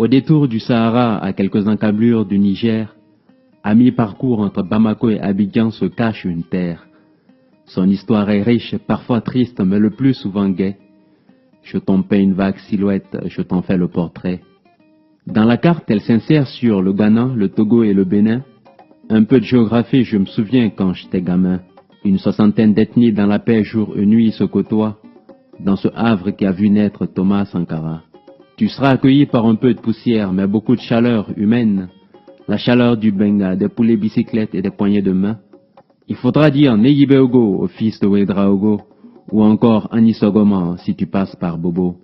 Au détour du Sahara, à quelques encablures du Niger, à mi-parcours entre Bamako et Abidjan se cache une terre. Son histoire est riche, parfois triste, mais le plus souvent gaie. Je t'en peins une vague silhouette, je t'en fais le portrait. Dans la carte, elle s'insère sur le Ghana, le Togo et le Bénin. Un peu de géographie, je me souviens quand j'étais gamin. Une soixantaine d'ethnies dans la paix jour et nuit se côtoient, dans ce havre qui a vu naître Thomas Sankara. Tu seras accueilli par un peu de poussière, mais beaucoup de chaleur humaine. La chaleur du benga, des poulets bicyclettes et des poignées de main. Il faudra dire Neyibeogo au fils de Ouedraogo, ou encore Anisogoma si tu passes par Bobo.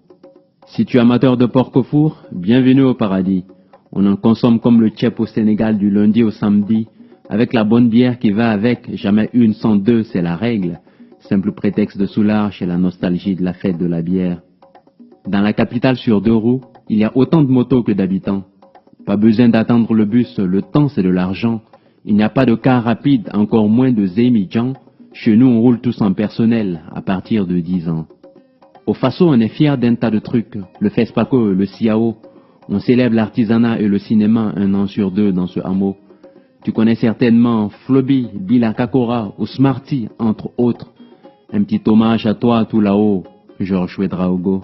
Si tu es amateur de porc au four, bienvenue au paradis. On en consomme comme le tchèp au Sénégal du lundi au samedi, avec la bonne bière qui va avec, jamais une sans deux, c'est la règle. Simple prétexte de soulage et la nostalgie de la fête de la bière. Dans la capitale sur 2 roues, il y a autant de motos que d'habitants. Pas besoin d'attendre le bus, le temps c'est de l'argent. Il n'y a pas de car rapide, encore moins de Zémidjan. Chez nous on roule tous en personnel, à partir de 10 ans. Au Faso on est fier d'un tas de trucs, le Fespaco, le Siao. On célèbre l'artisanat et le cinéma 1 an sur 2 dans ce hameau. Tu connais certainement Floby, Bila Kakora ou Smarty, entre autres. Un petit hommage à toi tout là-haut, Georges Ouedraogo.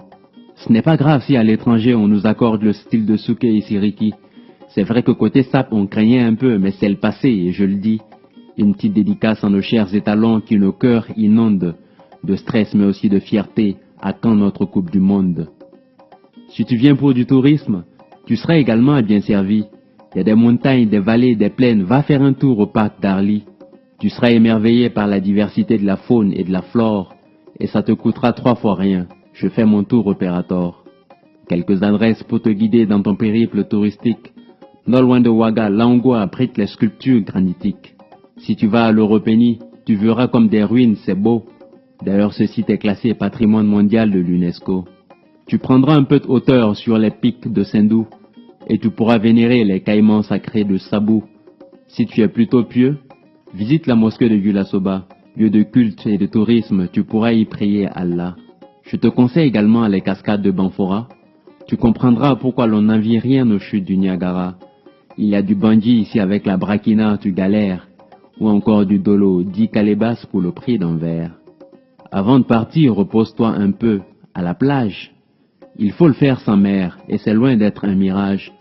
Ce n'est pas grave si à l'étranger on nous accorde le style de Souké et Siriki. C'est vrai que côté sap on craignait un peu, mais c'est le passé et je le dis. Une petite dédicace à nos chers étalons qui nos cœurs inondent, de stress mais aussi de fierté, à quand notre Coupe du Monde. Si tu viens pour du tourisme, tu seras également bien servi. Il y a des montagnes, des vallées, des plaines, va faire un tour au parc d'Arly. Tu seras émerveillé par la diversité de la faune et de la flore, et ça te coûtera 3 fois rien. Je fais mon tour opérateur. Quelques adresses pour te guider dans ton périple touristique. Non loin de Ouaga, Lango abrite les sculptures granitiques. Si tu vas à l'Europénie, tu verras comme des ruines, c'est beau. D'ailleurs, ce site est classé patrimoine mondial de l'UNESCO. Tu prendras un peu de hauteur sur les pics de Sindou et tu pourras vénérer les caïmans sacrés de Sabou. Si tu es plutôt pieux, visite la mosquée de Gulasoba, lieu de culte et de tourisme, tu pourras y prier Allah. Je te conseille également les cascades de Banfora. Tu comprendras pourquoi l'on n'envie rien aux chutes du Niagara. Il y a du bungee ici avec la Brakina, tu galères. Ou encore du dolo, 10 calebasses pour le prix d'un verre. Avant de partir, repose-toi un peu, à la plage. Il faut le faire sans mer, et c'est loin d'être un mirage.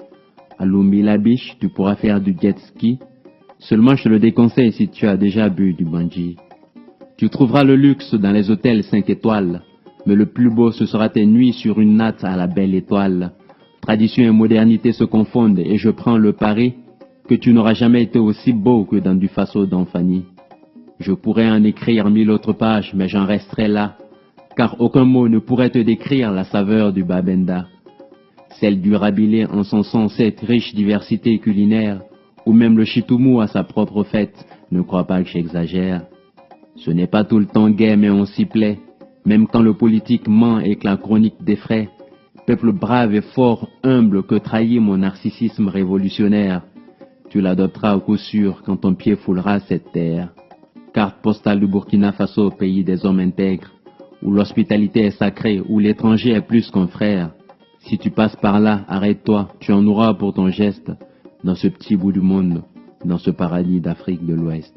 À Lumbila Beach, tu pourras faire du jet ski. Seulement je te le déconseille si tu as déjà bu du bungee. Tu trouveras le luxe dans les hôtels 5 étoiles. Mais le plus beau ce sera tes nuits sur une natte à la belle étoile. Tradition et modernité se confondent et je prends le pari que tu n'auras jamais été aussi beau que dans du Faso d'Anfani. Je pourrais en écrire 1000 autres pages, mais j'en resterai là, car aucun mot ne pourrait te décrire la saveur du Babenda. Celle du Rabilé encensant cette riche diversité culinaire, ou même le Chitoumou à sa propre fête, ne crois pas que j'exagère. Ce n'est pas tout le temps gai mais on s'y plaît. Même quand le politique ment et que la chronique défraie, peuple brave et fort, humble que trahit mon narcissisme révolutionnaire, tu l'adopteras au coup sûr quand ton pied foulera cette terre. Carte postale du Burkina Faso, pays des hommes intègres, où l'hospitalité est sacrée, où l'étranger est plus qu'un frère. Si tu passes par là, arrête-toi, tu en auras pour ton geste, dans ce petit bout du monde, dans ce paradis d'Afrique de l'Ouest.